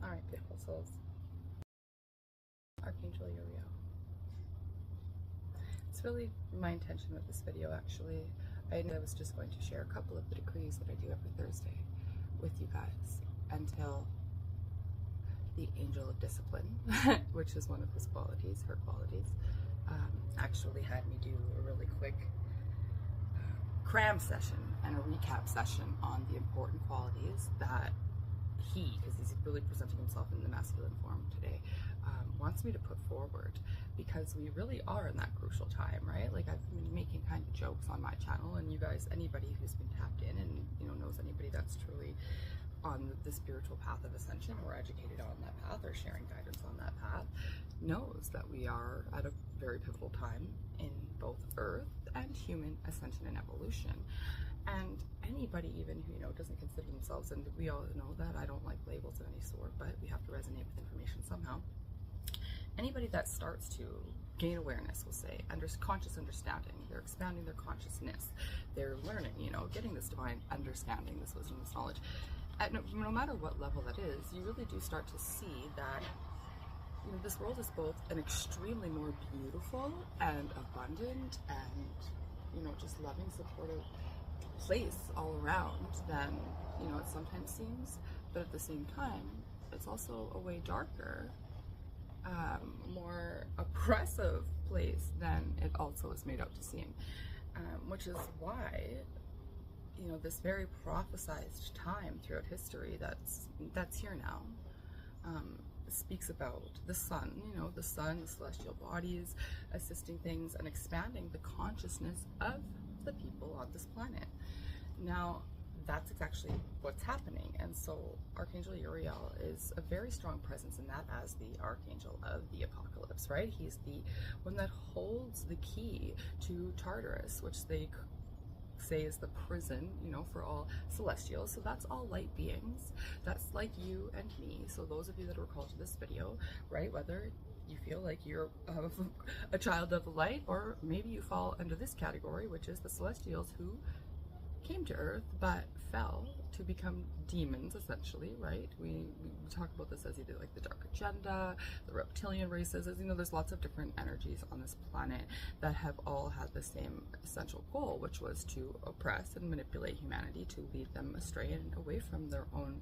Alright, beautiful souls. Archangel Uriel. It's really my intention with this video, actually. I was just going to share a couple of the decrees that I do every Thursday with you guys until the Angel of Discipline, which is one of his qualities, her qualities, actually had me do a really quick cram session and a recap session on the important qualities that he, because he's really presenting himself in the masculine form today, wants me to put forward, because we really are in that crucial time, right? Like, I've been making kind of jokes on my channel, and you guys, anybody who's been tapped in and knows anybody that's truly on the spiritual path of ascension or educated on that path or sharing guidance on that path knows that we are at a very pivotal time in both earth and human ascension and evolution. And anybody even who doesn't consider themselves, and we all know that I don't like labels of any sort, but we have to resonate with information somehow. Anybody that starts to gain awareness, we'll say, conscious understanding, they're expanding their consciousness, they're learning, getting this divine understanding, this wisdom, this knowledge. No matter what level that is, you really do start to see that this world is both an extremely more beautiful and abundant and just loving, supportive place all around than it sometimes seems, but at the same time it's also a way darker, more oppressive place than it also is made out to seem, which is why this very prophesized time throughout history that's here now speaks about the sun, the sun, the celestial bodies, assisting things and expanding the consciousness of the people on this planet. Now, that's actually what's happening, and so Archangel Uriel is a very strong presence in that as the Archangel of the Apocalypse, right? He's the one that holds the key to Tartarus, which they say is the prison, for all celestials. So that's all light beings. That's like you and me. So those of you that were called to this video, right, whether you feel like you're a child of the light, or maybe you fall under this category, which is the celestials who came to Earth but fell to become demons, essentially, right? We talk about this as either like the dark agenda, the reptilian races, as there's lots of different energies on this planet that have all had the same essential goal, which was to oppress and manipulate humanity, to lead them astray and away from their own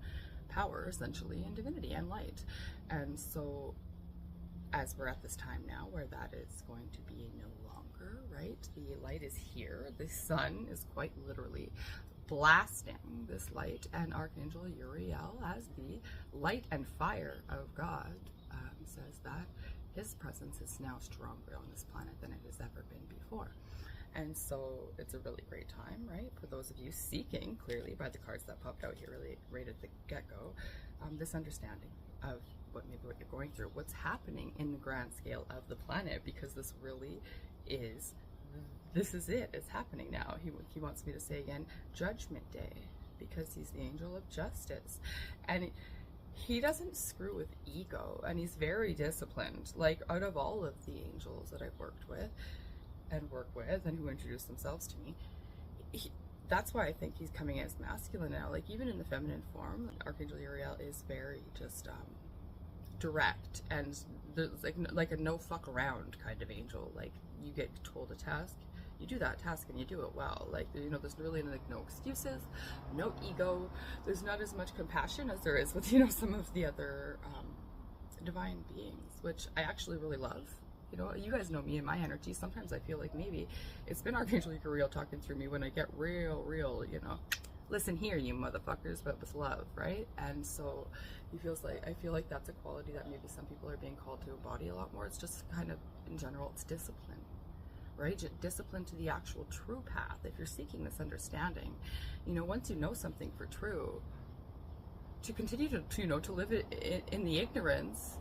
power, essentially, and divinity and light. And so as we're at this time now where that is going to be no longer, right? The light is here. The sun is quite literally blasting this light, and Archangel Uriel, as the light and fire of God, says that his presence is now stronger on this planet than it has ever been before. And so it's a really great time, right, for those of you seeking, clearly by the cards that popped out here really right at the get-go, this understanding of what you're going through, what's happening in the grand scale of the planet, because this really is, this is it, it's happening now. He wants me to say again, Judgment Day, because he's the angel of justice, and he doesn't screw with ego, and he's very disciplined. Like, out of all of the angels that I've worked with and who introduced themselves to me, that's why I think he's coming as masculine now. Like, even in the feminine form, Archangel Uriel is very just direct, and there's like a no fuck around kind of angel. Like, you get told a task, you do that task and you do it well. Like, there's really like no excuses, no ego. There's not as much compassion as there is with some of the other divine beings, which I actually really love. You guys know me and my energy. Sometimes I feel like maybe it's been Archangel Uriel talking through me when I get real, listen here, you motherfuckers, but with love, right? And so I feel like that's a quality that maybe some people are being called to embody a lot more. It's just kind of, in general, it's discipline, right? Discipline to the actual true path. If you're seeking this understanding, once you know something for true, to continue to live it in the ignorance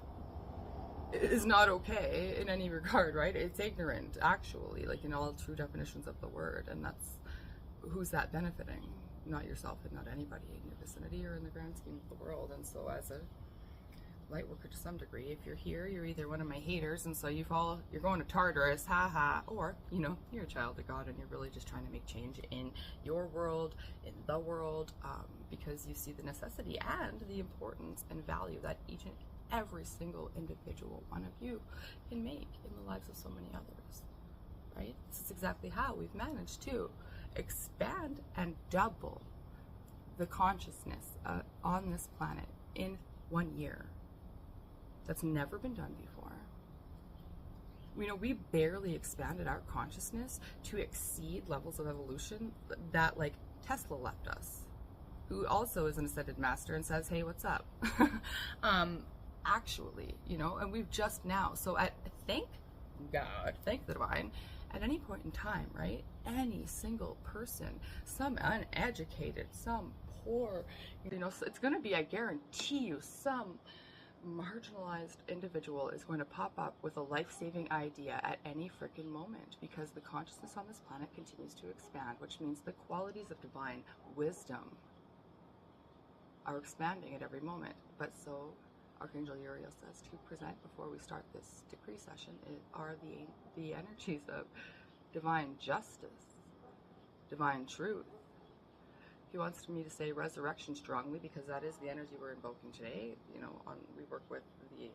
is not okay in any regard, right? It's ignorant, actually, like in all true definitions of the word, and who's that benefiting? Not yourself and not anybody in your vicinity or in the grand scheme of the world. And so as a light worker to some degree. If you're here, you're either one of my haters, and so you're going to Tartarus, haha, or, you know, you're a child of God and you're really just trying to make change in your world, in the world, because you see the necessity and the importance and value that each and every single individual one of you can make in the lives of so many others, right? This is exactly how we've managed to expand and double the consciousness on this planet in 1 year. That's never been done before. You know, we barely expanded our consciousness to exceed levels of evolution that, like, Tesla left us, who also is an ascended master and says, hey, what's up? Actually, you know, and we've just now, so thank God, thank the divine, at any point in time, right? Any single person, some uneducated, some poor, you know, so it's going to be, I guarantee you, some marginalized individual is going to pop up with a life-saving idea at any freaking moment, because the consciousness on this planet continues to expand, which means the qualities of divine wisdom are expanding at every moment. But so Archangel Uriel says to present before we start this decree session are the energies of divine justice, divine truth. He wants me to say resurrection strongly, because that is the energy we're invoking today. You know, we work with the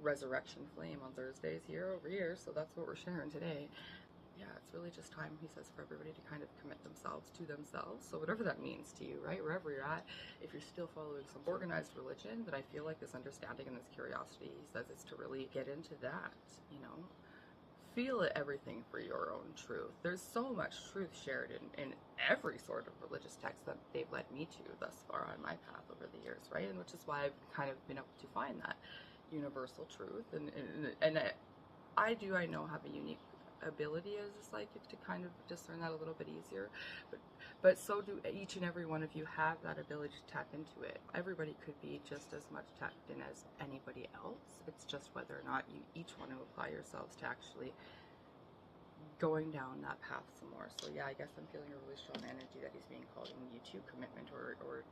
resurrection flame on Thursdays over here, so that's what we're sharing today. Yeah, it's really just time, he says, for everybody to kind of commit themselves to themselves. So whatever that means to you, right? Wherever you're at, if you're still following some organized religion, then I feel like this understanding and this curiosity, he says, it's to really get into that, you know? Feel everything for your own truth. There's so much truth shared in every sort of religious text that they've led me to thus far on my path over the years, right? And which is why I've kind of been able to find that universal truth. And I know have a unique ability as a psychic to kind of discern that a little bit easier, but so do each and every one of you have that ability to tap into it. Everybody could be just as much tapped in as anybody else. It's just whether or not you each want to apply yourselves to actually going down that path some more. So yeah, I guess I'm feeling a really strong energy that he's being called you to commitment or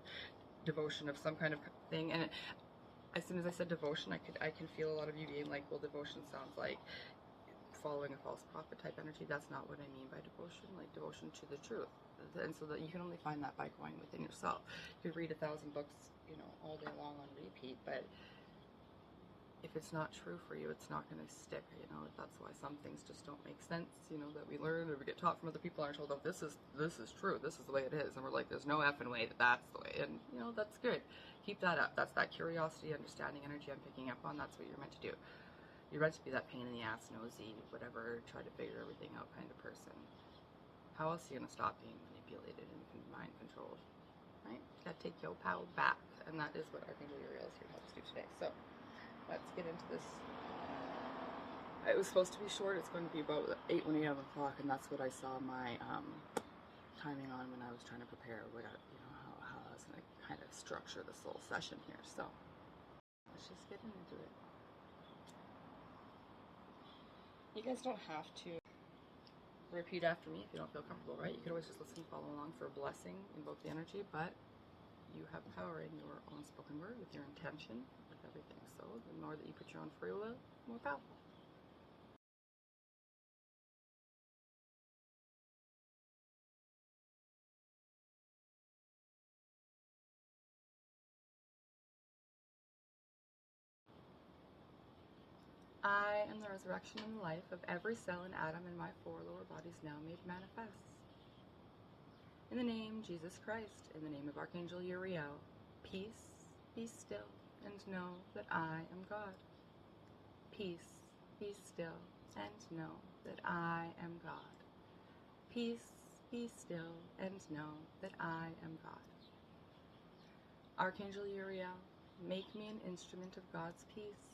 devotion of some kind of thing. And as soon as I said devotion, I can feel a lot of you being like, well, devotion sounds like following a false prophet type energy. That's not what I mean by devotion, like devotion to the truth. And so that you can only find that by going within yourself. You could read 1,000 books, you know, all day long on repeat, but if it's not true for you, it's not going to stick, you know. That's why some things just don't make sense, you know, that we learn or we get taught from other people and are told, oh, this is true, this is the way it is, and we're like, there's no effing way that's the way. And you know, that's good. Keep that up. That's that curiosity, understanding energy I'm picking up on. That's what you're meant to do. You're meant to be that pain in the ass, nosy, whatever, try to figure everything out kind of person. How else are you going to stop being manipulated and mind controlled, right? You got to take your power back, and that is what Archangel Uriel is here to help us do today. So let's get into this. It was supposed to be short. It's going to be about 8 o'clock, and that's what I saw my timing on when I was trying to prepare what how I was going to kind of structure this whole session here. So let's just get into it. You guys don't have to repeat after me if you don't feel comfortable, right? You could always just listen and follow along for a blessing, invoke the energy, but you have power in your own spoken word with your intention, with everything. So the more that you put your own free will, the more powerful. I am the resurrection and the life of every cell and atom in my 4 lower bodies now made manifest. In the name Jesus Christ, in the name of Archangel Uriel, peace, be still, and know that I am God. Peace, be still, and know that I am God. Peace, be still, and know that I am God. Archangel Uriel, make me an instrument of God's peace.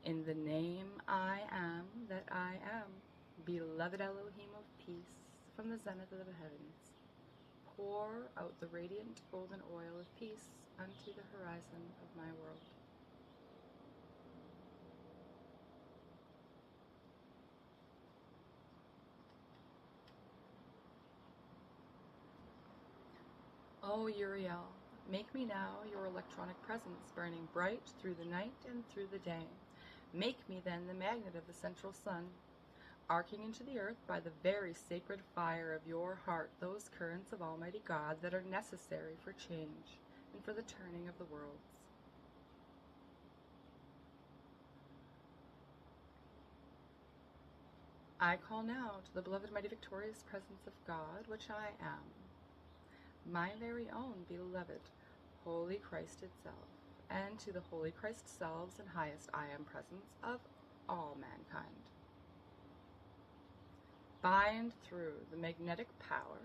In the name I am that I am, beloved Elohim of peace, from the zenith of the heavens, pour out the radiant golden oil of peace unto the horizon of my world. O Uriel, Make me now your electronic presence, burning bright through the night and through the day. Make me then the magnet of the central sun, arcing into the earth by the very sacred fire of your heart those currents of Almighty God that are necessary for change and for the turning of the worlds. I call now to the beloved, mighty, victorious presence of God, which I am, my very own beloved, Holy Christ itself, and to the Holy Christ selves and highest I am presence of all mankind. Bind through the magnetic power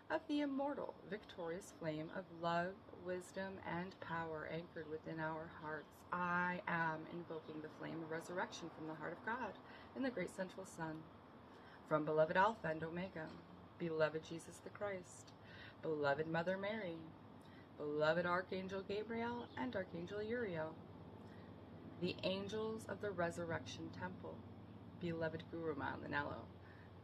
of the immortal, victorious flame of love, wisdom, and power anchored within our hearts. I am invoking the flame of resurrection from the heart of God in the great central sun. From beloved Alpha and Omega, beloved Jesus the Christ, beloved Mother Mary, beloved Archangel Gabriel and Archangel Uriel, the angels of the Resurrection Temple, beloved Guru Malinello,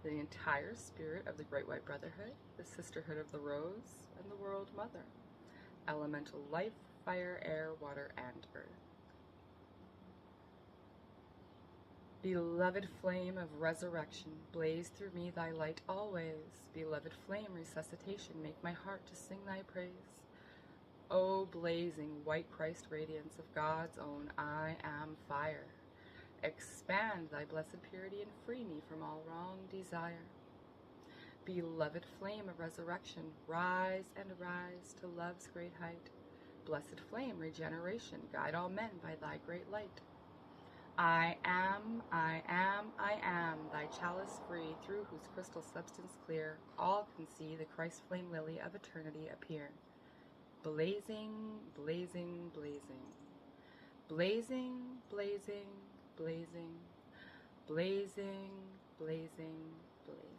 the entire spirit of the Great White Brotherhood, the Sisterhood of the Rose, and the World Mother, elemental life, fire, air, water, and earth. Beloved flame of resurrection, blaze through me thy light always. Beloved flame, resuscitation, make my heart to sing thy praise. O blazing white Christ radiance of God's own, I am fire. Expand thy blessed purity and free me from all wrong desire. Beloved flame of resurrection, rise and rise to love's great height. Blessed flame, regeneration, guide all men by thy great light. I am, thy chalice free, through whose crystal substance clear, all can see the Christ flame lily of eternity appear. Blazing, blazing, blazing, blazing, blazing, blazing, blazing, blazing, blazing.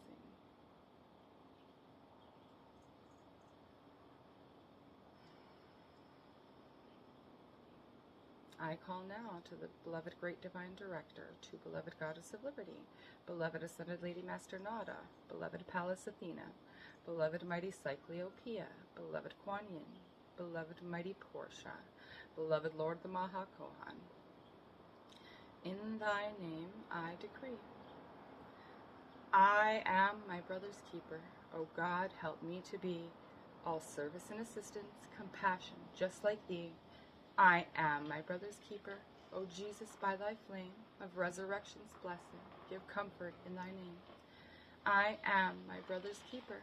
I call now to the beloved Great Divine Director, to beloved Goddess of Liberty, beloved Ascended Lady Master Nada, beloved Pallas Athena, beloved Mighty Cycleopia, beloved Kuan Yin, beloved Mighty Portia, beloved Lord the Mahakohan. In thy name I decree. I am my brother's keeper. O God, help me to be all service and assistance, compassion, just like thee. I am my brother's keeper. O Jesus, by thy flame of resurrection's blessing, give comfort in thy name. I am my brother's keeper.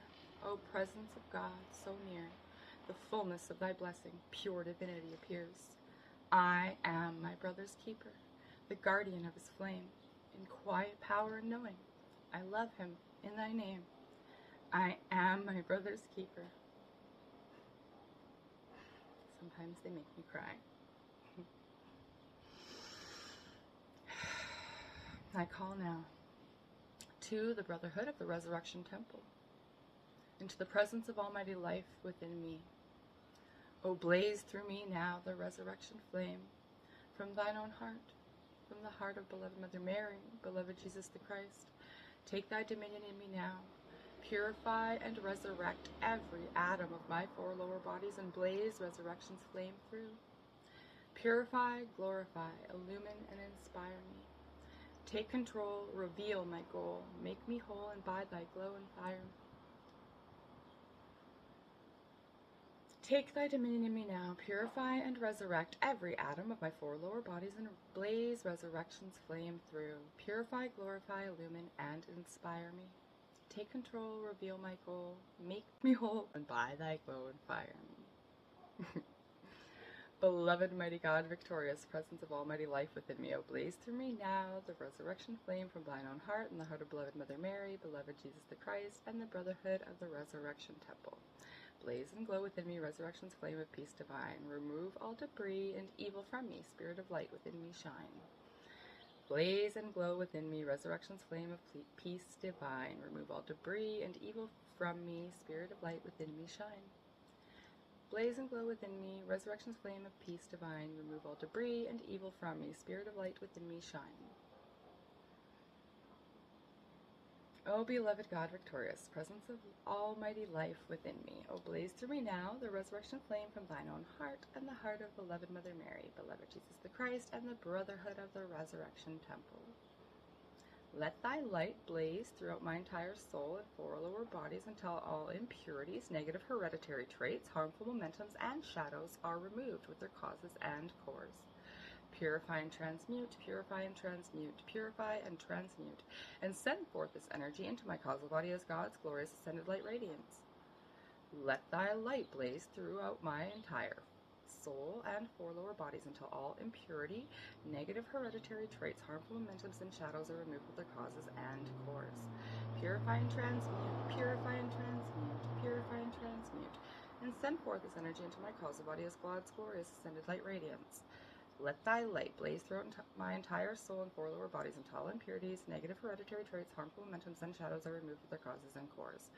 O presence of God, so near, the fullness of thy blessing, pure divinity appears. I am my brother's keeper, the guardian of his flame, in quiet power and knowing. I love him in thy name. I am my brother's keeper. Sometimes they make me cry. I call now to the Brotherhood of the Resurrection Temple, into the presence of Almighty Life within me. O blaze through me now the resurrection flame, from thine own heart, from the heart of beloved Mother Mary, beloved Jesus the Christ. Take thy dominion in me now. Purify and resurrect every atom of my four lower bodies and blaze resurrection's flame through. Purify, glorify, illumine, and inspire me. Take control, reveal my goal, make me whole, and by thy glow and fire. Take thy dominion in me now. Purify and resurrect every atom of my four lower bodies and blaze resurrection's flame through. Purify, glorify, illumine, and inspire me. Take control, reveal my goal, make me whole, and by thy glow and fire me. Beloved mighty God, victorious presence of almighty life within me, O blaze through me now the resurrection flame from thine own heart, and the heart of beloved Mother Mary, beloved Jesus the Christ, and the Brotherhood of the Resurrection Temple. Blaze and glow within me, resurrection's flame of peace divine. Remove all debris and evil from me, spirit of light within me shine. Blaze and glow within me, resurrection's flame of peace divine. Remove all debris and evil from me, spirit of light within me shine. Blaze and glow within me, resurrection's flame of peace divine. Remove all debris and evil from me, spirit of light within me shine. O beloved God victorious, presence of almighty life within me, O blaze through me now the resurrection flame from thine own heart and the heart of beloved Mother Mary, beloved Jesus the Christ, and the brotherhood of the resurrection temple. Let thy light blaze throughout my entire soul and four lower bodies until all impurities, negative hereditary traits, harmful momentums, and shadows are removed with their causes and cores. Purify and transmute, purify and transmute, purify and transmute, and send forth this energy into my causal body as God's glorious ascended light radiance. Let thy light blaze throughout my entire soul and four lower bodies until all impurity, negative hereditary traits, harmful momentums, and shadows are removed with their causes and cores. Purify and transmute, purify and transmute, purify and transmute, and send forth this energy into my causal body as God's glorious ascended light radiance. Let thy light blaze throughout my entire soul and four lower bodies until all impurities, negative hereditary traits, harmful momentums, and shadows are removed with their causes and cores.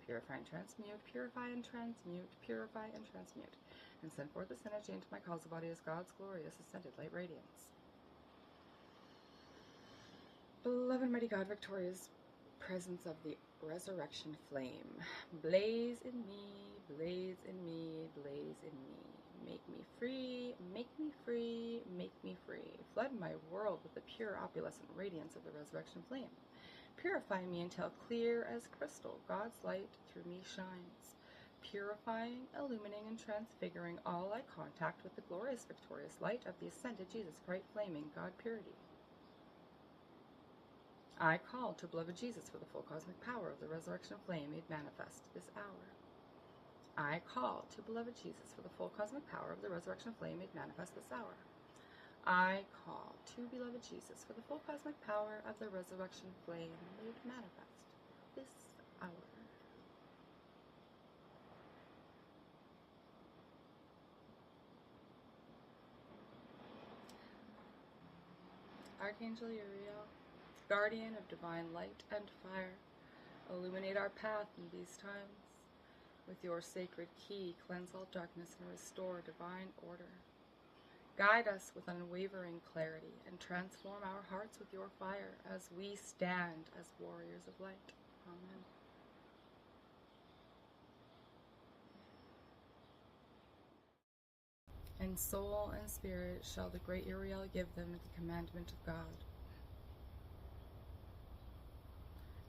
Purify and transmute, purify and transmute, purify and transmute, and send forth this energy into my causal body as God's glorious ascended light radiance. Beloved mighty God, victorious presence of the resurrection flame, blaze in me, blaze in me, blaze in me. Make me free, make me free, make me free. Flood my world with the pure opulescent radiance of the resurrection flame. Purify me until clear as crystal, God's light through me shines. Purifying, illuminating, and transfiguring all I contact with the glorious victorious light of the ascended Jesus, bright flaming God purity. I call to beloved Jesus for the full cosmic power of the resurrection flame made manifest this hour. I call to beloved Jesus for the full cosmic power of the resurrection flame made manifest this hour. I call to beloved Jesus for the full cosmic power of the resurrection flame made manifest this hour. Archangel Uriel, guardian of divine light and fire, illuminate our path in these times. With your sacred key, cleanse all darkness and restore divine order. Guide us with unwavering clarity and transform our hearts with your fire as we stand as warriors of light. Amen. And soul and spirit shall the great Uriel give them at the commandment of God.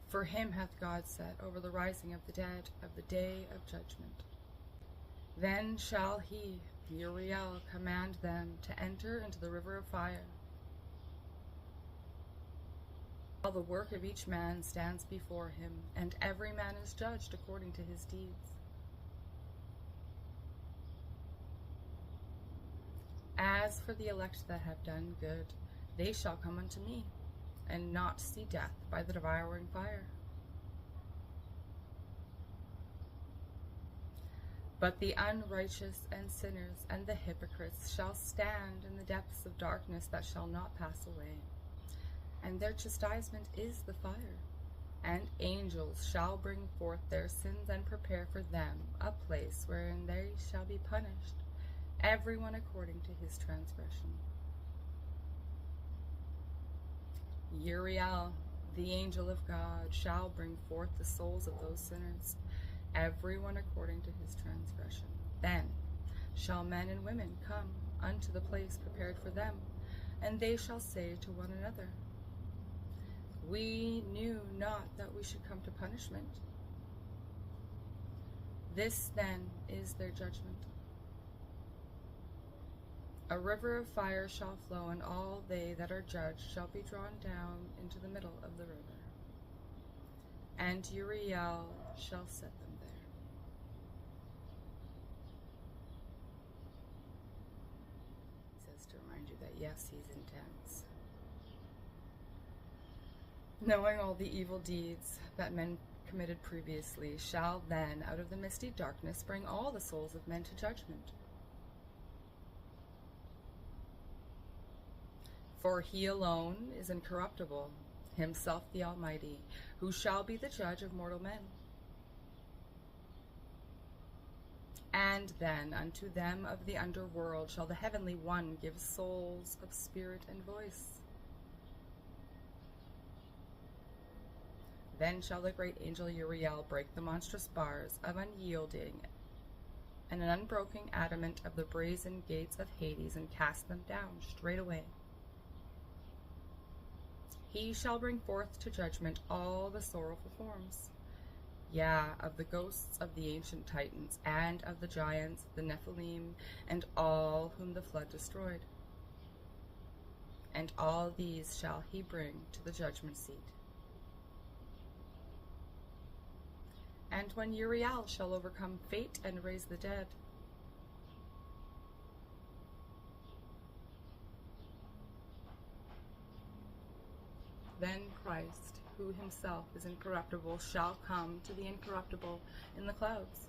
For him hath God set over the rising of the dead of the day of judgment. Then shall he, Uriel, command them to enter into the river of fire. All the work of each man stands before him, and every man is judged according to his deeds. As for the elect that have done good, they shall come unto me, and not see death by the devouring fire. But the unrighteous and sinners and the hypocrites shall stand in the depths of darkness that shall not pass away, and their chastisement is the fire. And angels shall bring forth their sins and prepare for them a place wherein they shall be punished, everyone according to his transgression. Uriel, the angel of God, shall bring forth the souls of those sinners, everyone according to his transgression. Then shall men and women come unto the place prepared for them, and they shall say to one another, We knew not that we should come to punishment. This then is their judgment. A river of fire shall flow, and all they that are judged shall be drawn down into the middle of the river. And Uriel shall set them there. He says to remind you that yes, he's intense. Knowing all the evil deeds that men committed previously, shall then out of the misty darkness bring all the souls of men to judgment. For he alone is incorruptible, himself the Almighty, who shall be the judge of mortal men. And then unto them of the underworld shall the heavenly one give souls of spirit and voice. Then shall the great angel Uriel break the monstrous bars of unyielding and an unbroken adamant of the brazen gates of Hades, and cast them down straightway. He shall bring forth to judgment all the sorrowful forms, yea, of the ghosts of the ancient Titans, and of the giants, the Nephilim, and all whom the flood destroyed. And all these shall he bring to the judgment seat. And when Uriel shall overcome fate and raise the dead, then Christ, who himself is incorruptible, shall come to the incorruptible in the clouds,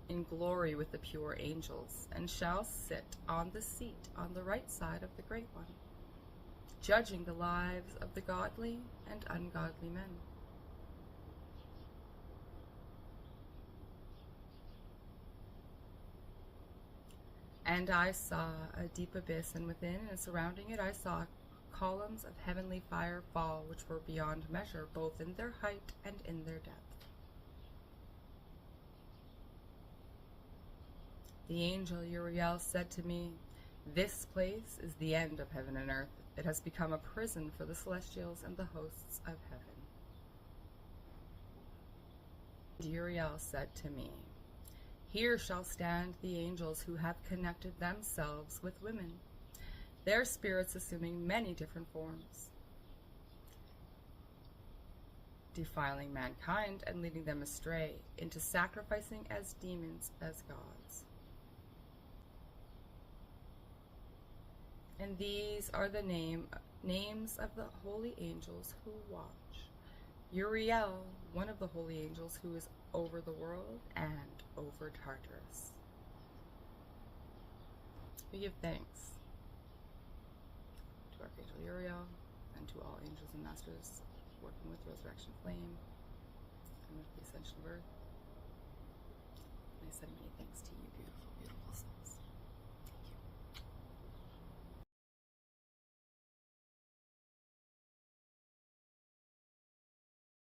in glory with the pure angels, and shall sit on the seat on the right side of the Great One, judging the lives of the godly and ungodly men. And I saw a deep abyss, and within and surrounding it I saw columns of heavenly fire fall, which were beyond measure, both in their height and in their depth. The angel Uriel said to me, "This place is the end of heaven and earth. It has become a prison for the celestials and the hosts of heaven." Uriel said to me, "Here shall stand the angels who have connected themselves with women, their spirits assuming many different forms, defiling mankind and leading them astray into sacrificing as demons as gods. And these are the names of the holy angels who watch. Uriel, one of the holy angels who is over the world and over Tartarus." We give thanks to Archangel Uriel and to all angels and masters working with Resurrection Flame and with the Ascension of Earth. And I send many thanks to you, beautiful, beautiful souls.